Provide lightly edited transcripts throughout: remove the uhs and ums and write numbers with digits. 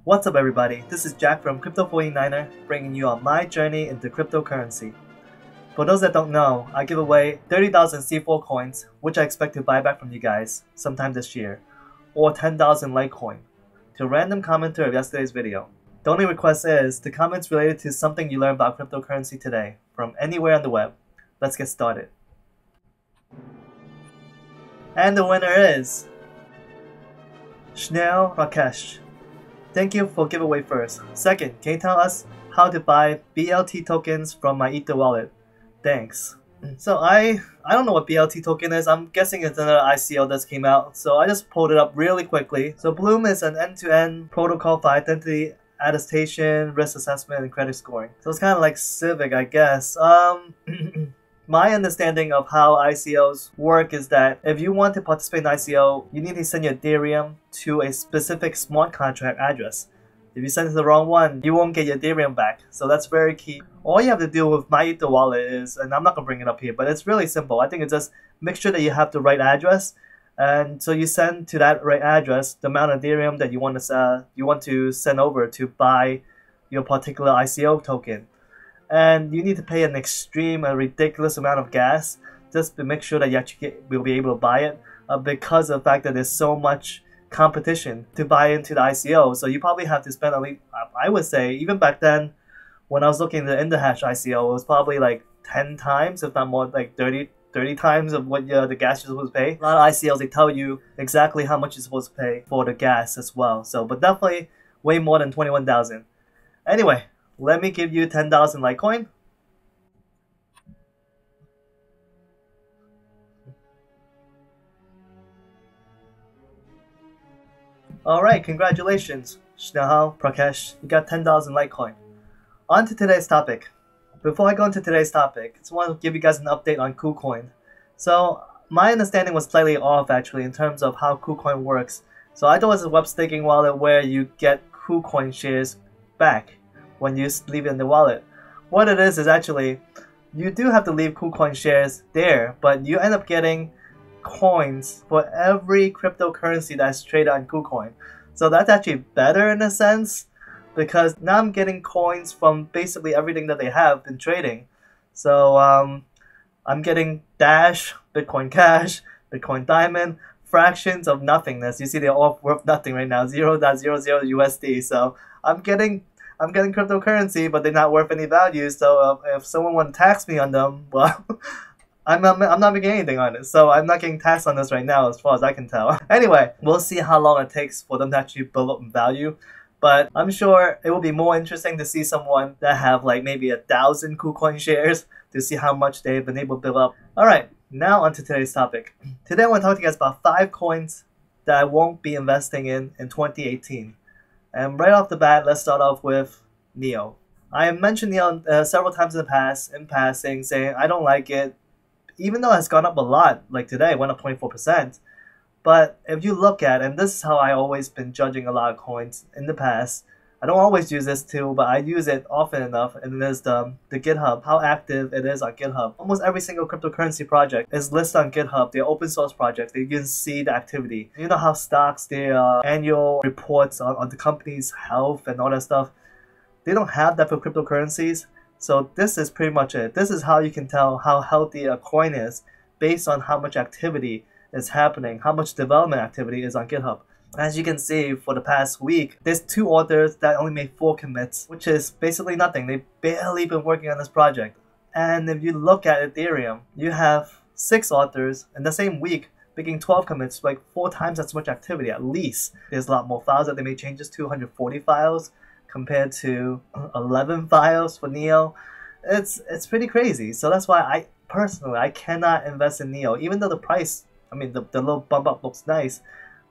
What's up everybody, this is Jack from Crypto49er bringing you on my journey into cryptocurrency. For those that don't know, I give away 30,000 C4 coins, which I expect to buy back from you guys sometime this year, or 10,000 Litecoin, to a random commenter of yesterday's video. The only request is the comments related to something you learned about cryptocurrency today, from anywhere on the web. Let's get started. And the winner is Schnell Rakesh. Thank you for giveaway first. Second, can you tell us how to buy BLT tokens from my Ether wallet? Thanks. So I don't know what BLT token is. I'm guessing it's another ICO that came out. So I just pulled it up really quickly. So Bloom is an end-to-end protocol for identity attestation, risk assessment, and credit scoring. So it's kind of like Civic, I guess. My understanding of how ICOs work is that if you want to participate in ICO, you need to send your Ethereum to a specific smart contract address. If you send it to the wrong one, you won't get your Ethereum back. So that's very key. All you have to do with my Ether wallet is, and I'm not going to bring it up here, but it's really simple. I think it's just make sure that you have the right address. And so you send to that right address the amount of Ethereum that you want to send over to buy your particular ICO token. And you need to pay a ridiculous amount of gas just to make sure that you actually will be able to buy it because of the fact that there's so much competition to buy into the ICO. So you probably have to spend at least, I would say, even back then when I was looking at the Hash ICO, it was probably like 10 times, if not more, like 30 times of what the gas you're supposed to pay. A lot of ICOs, they tell you exactly how much you're supposed to pay for the gas as well. So, but definitely way more than 21,000. Anyway, let me give you 10,000 Litecoin. Alright, congratulations, Snehal Prakesh. You got 10,000 Litecoin. On to today's topic. Before I go into today's topic, I just want to give you guys an update on KuCoin. So, my understanding was slightly off actually in terms of how KuCoin works. So I thought it was a web staking wallet where you get KuCoin shares back when you leave it in the wallet. What it is actually, you do have to leave KuCoin shares there, but you end up getting coins for every cryptocurrency that's traded on KuCoin. So that's actually better in a sense, because now I'm getting coins from basically everything that they have been trading. So I'm getting Dash, Bitcoin Cash, Bitcoin Diamond, fractions of nothingness. You see they're all worth nothing right now, 0.00 USD. So I'm getting cryptocurrency, but they're not worth any value. So if someone wants to tax me on them, well, I'm not making anything on it. So I'm not getting taxed on this right now, as far as I can tell. Anyway, we'll see how long it takes for them to actually build up in value. But I'm sure it will be more interesting to see someone that have like maybe 1,000 KuCoin shares to see how much they've been able to build up. Alright, now on to today's topic. Today I want to talk to you guys about 5 coins that I won't be investing in 2018. And right off the bat, let's start off with NEO. I have mentioned NEO several times in the past, in passing, saying I don't like it, even though it's gone up a lot, like today, it went up 24%. But if you look at, and this is how I always been judging a lot of coins in the past, I don't always use this tool, but I use it often enough, and it is the GitHub, how active it is on GitHub. Almost every single cryptocurrency project is listed on GitHub. They're open source projects. You can see the activity. You know how stocks, their annual reports on the company's health and all that stuff, they don't have that for cryptocurrencies. So this is pretty much it. This is how you can tell how healthy a coin is based on how much activity is happening, how much development activity is on GitHub. As you can see, for the past week, there's 2 authors that only made 4 commits, which is basically nothing. They've barely been working on this project. And if you look at Ethereum, you have 6 authors in the same week making 12 commits, like 4 times as much activity at least. There's a lot more files that they made changes to, 140 files compared to 11 files for NEO. It's pretty crazy. So that's why I personally cannot invest in NEO, even though the price, I mean the little bump up looks nice.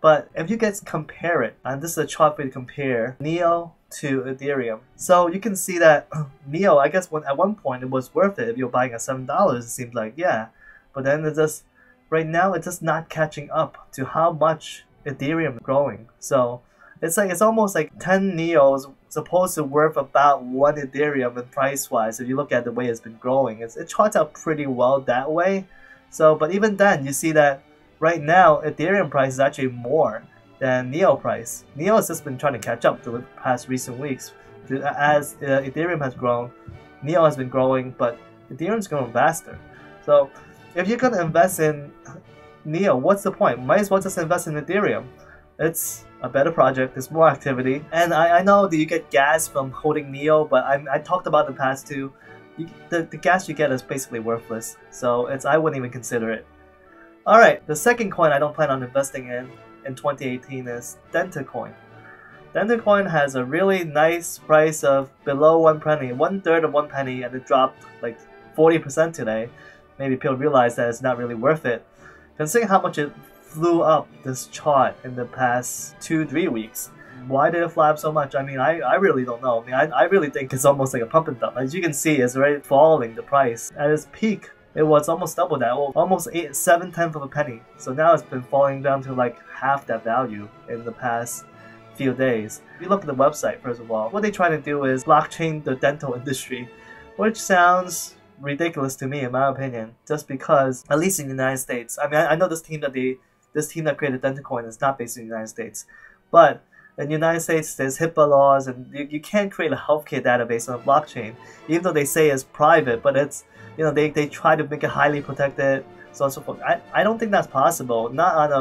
But if you guys compare it, and this is a chart for you to compare NEO to Ethereum. So you can see that NEO, I guess at one point it was worth it if you're buying at $7, it seems like, yeah. But then it's just, right now it's just not catching up to how much Ethereum is growing. So it's almost like 10 NEOs supposed to worth about 1 Ethereum in price wise. If you look at the way it's been growing, it charts out pretty well that way. So, but even then, you see that right now Ethereum price is actually more than Neo price. Neo has just been trying to catch up the past recent weeks. As Ethereum has grown, Neo has been growing, but Ethereum's growing faster. So if you're gonna invest in Neo, what's the point? Might as well just invest in Ethereum. It's a better project, there's more activity. And I know that you get gas from holding Neo, but I talked about in the past too. The gas you get is basically worthless. So I wouldn't even consider it. Alright, the second coin I don't plan on investing in 2018 is Dentacoin. Dentacoin has a really nice price of below 1 penny, 1/3 of 1 penny, and it dropped like 40% today. Maybe people realize that it's not really worth it. Considering how much it flew up this chart in the past 2-3 weeks. Why did it fly up so much? I mean, I really don't know. I mean, I really think it's almost like a pump and dump. As you can see, it's already falling, the price. At its peak, it was almost double that, almost 7/10 of a penny. So now it's been falling down to like half that value in the past few days. If you look at the website, first of all, what they try to do is blockchain the dental industry, which sounds ridiculous to me in my opinion, just because, at least in the United States, I mean, I know this team that created Dentacoin is not based in the United States, but in the United States there's HIPAA laws and you can't create a healthcare database on a blockchain, even though they say it's private, but it's, you know, they try to make it highly protected, so on and so forth. I don't think that's possible, not on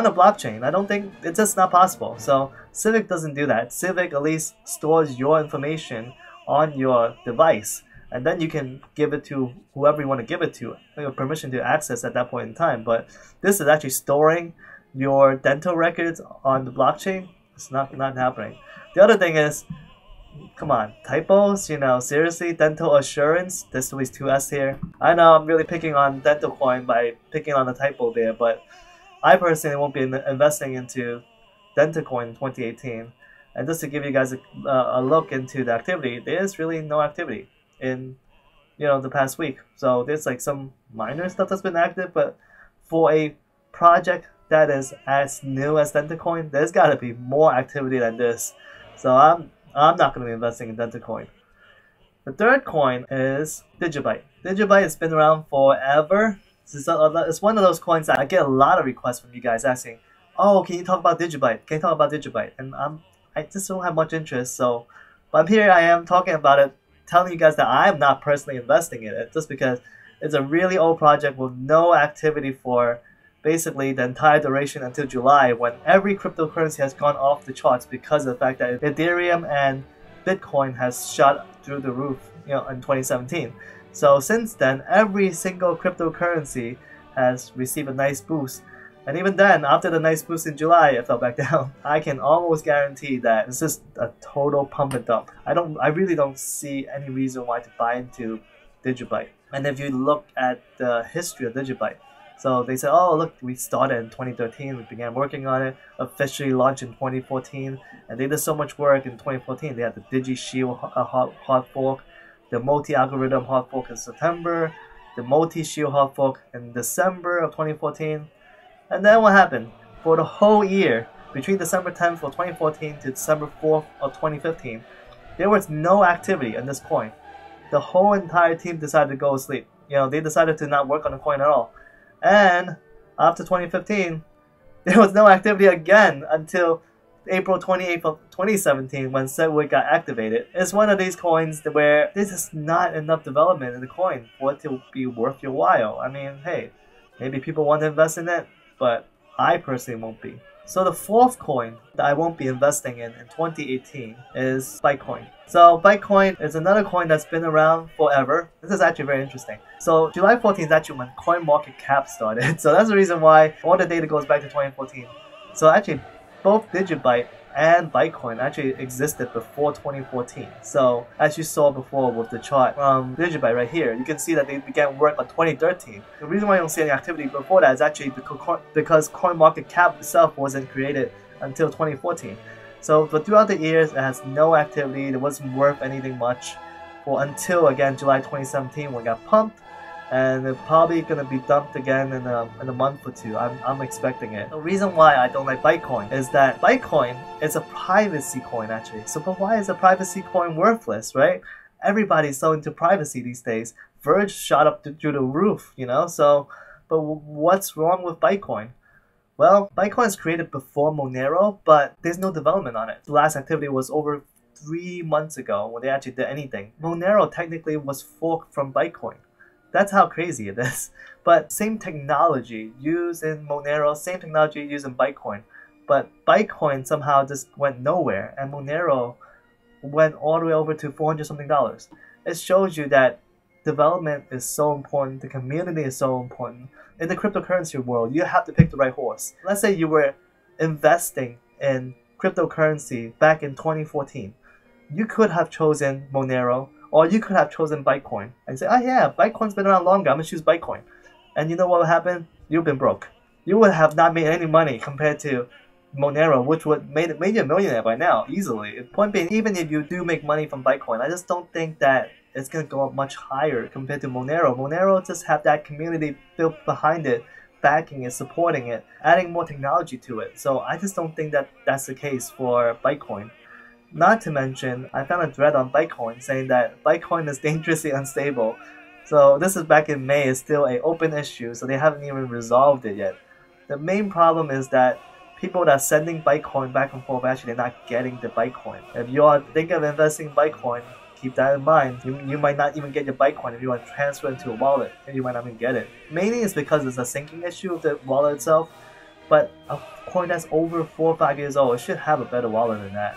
a blockchain. I don't think, it's just not possible. So Civic doesn't do that. Civic at least stores your information on your device, and then you can give it to whoever you want to give it to, you have permission to access at that point in time. But this is actually storing your dental records on the blockchain. It's not happening. The other thing is, come on, typos, you know, seriously, dental assurance, there's always 2S here. I know I'm really picking on Dentacoin by picking on the typo there, but I personally won't be investing into Dentacoin in 2018. And just to give you guys a look into the activity, there's really no activity in, you know, the past week. So there's like some minor stuff that's been active, but for a project that is as new as Dentacoin, there's got to be more activity than this. So I'm not going to be investing in Dentacoin. The third coin is Digibyte. Digibyte has been around forever. It's one of those coins that I get a lot of requests from you guys asking, oh, can you talk about Digibyte? Can you talk about Digibyte? And I just don't have much interest. So, but here I am talking about it, telling you guys that I am not personally investing in it, just because it's a really old project with no activity for basically the entire duration until July, when every cryptocurrency has gone off the charts because of the fact that Ethereum and Bitcoin has shot through the roof, you know, in 2017. So since then, every single cryptocurrency has received a nice boost. And even then, after the nice boost in July, it fell back down. I can almost guarantee that it's just a total pump and dump. I really don't see any reason why to buy into Digibyte. And if you look at the history of Digibyte, so they said, oh look, we started in 2013, we began working on it, officially launched in 2014, and they did so much work in 2014. They had the DigiShield hard fork, the multi-algorithm hard fork in September, the multi-shield hard fork in December of 2014. And then what happened? For the whole year, between December 10th of 2014 to December 4th of 2015, there was no activity on this coin. The whole entire team decided to go to sleep. You know, they decided to not work on the coin at all. And after 2015, there was no activity again until April 28th of 2017 when Segwit got activated. It's one of these coins where there's just not enough development in the coin for it to be worth your while. I mean, hey, maybe people want to invest in it, but I personally won't be. So the fourth coin that I won't be investing in 2018 is Bitcoin. So Bitcoin is another coin that's been around forever. This is actually very interesting. So July 14th is actually when CoinMarketCap started. So that's the reason why all the data goes back to 2014. So actually both Digibyte and Bitcoin actually existed before 2014. So as you saw before with the chart from Digibyte right here, you can see that they began work on 2013. The reason why you don't see any activity before that is actually because CoinMarketCap itself wasn't created until 2014. So but throughout the years, it has no activity. It wasn't worth anything much until again July 2017 when it got pumped. And it's probably going to be dumped again in a month or two. I'm expecting it. The reason why I don't like Bitcoin is that Bitcoin is a privacy coin actually. So but why is a privacy coin worthless, right? Everybody's so into privacy these days. Verge shot up through the roof, you know? So, but what's wrong with Bitcoin? Well, Bitcoin is created before Monero, but there's no development on it. The last activity was over 3 months ago when they actually did anything. Monero technically was forked from Bitcoin. That's how crazy it is. But same technology used in Monero, same technology used in Bitcoin. But Bitcoin somehow just went nowhere, and Monero went all the way over to $400 something. It shows you that development is so important, the community is so important. In the cryptocurrency world, you have to pick the right horse. Let's say you were investing in cryptocurrency back in 2014. You could have chosen Monero, or you could have chosen Bitcoin and say, oh yeah, Bitcoin's been around longer, I'm gonna choose Bitcoin. And you know what would happen? You've been broke. You would have not made any money compared to Monero, which would made you a millionaire by now, easily. Point being, even if you do make money from Bitcoin, I just don't think that it's going to go up much higher compared to Monero. Monero just have that community built behind it, backing it, supporting it, adding more technology to it. So I just don't think that that's the case for Bitcoin. Not to mention, I found a thread on Bitcoin saying that Bitcoin is dangerously unstable. So this is back in May, it's still an open issue, so they haven't even resolved it yet. The main problem is that people that are sending Bitcoin back and forth, actually they're not getting the Bitcoin. If you are thinking of investing in Bitcoin, keep that in mind. You might not even get your Bitcoin if you want to transfer into a wallet, and you might not even get it. Mainly it's because it's a syncing issue of the wallet itself, but a coin that's over 4 or 5 years old, it should have a better wallet than that.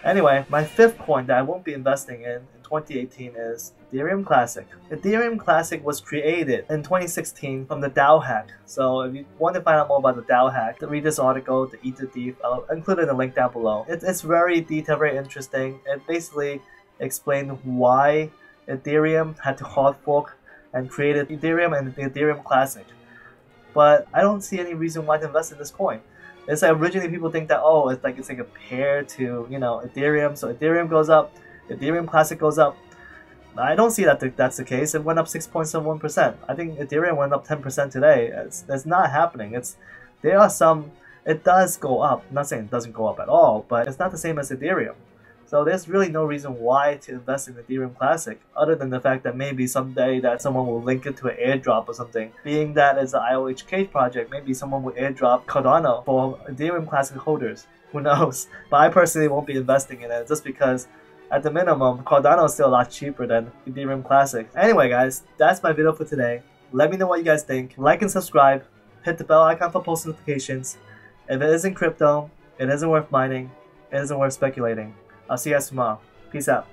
Anyway, my fifth coin that I won't be investing in 2018 is Ethereum Classic. Ethereum Classic was created in 2016 from the DAO hack. So if you want to find out more about the DAO hack, read this article, The Ether Thief. I'll include the link down below. It's very detailed, very interesting. It basically explained why Ethereum had to hard fork and created Ethereum and the Ethereum Classic. But I don't see any reason why to invest in this coin. It's like originally people think that, oh, it's like a pair to, Ethereum. So Ethereum goes up, Ethereum Classic goes up. I don't see that that's the case. It went up 6.71%. I think Ethereum went up 10% today. It's not happening. It does go up. I'm not saying it doesn't go up at all, but it's not the same as Ethereum. So there's really no reason why to invest in Ethereum Classic, other than the fact that maybe someday that someone will link it to an airdrop or something. Being that it's an IOHK project, maybe someone will airdrop Cardano for Ethereum Classic holders. Who knows? But I personally won't be investing in it just because at the minimum, Cardano is still a lot cheaper than Ethereum Classic. Anyway guys, that's my video for today. Let me know what you guys think. Like and subscribe. Hit the bell icon for post notifications. If it isn't crypto, it isn't worth mining, it isn't worth speculating. I'll see you guys tomorrow. Peace out.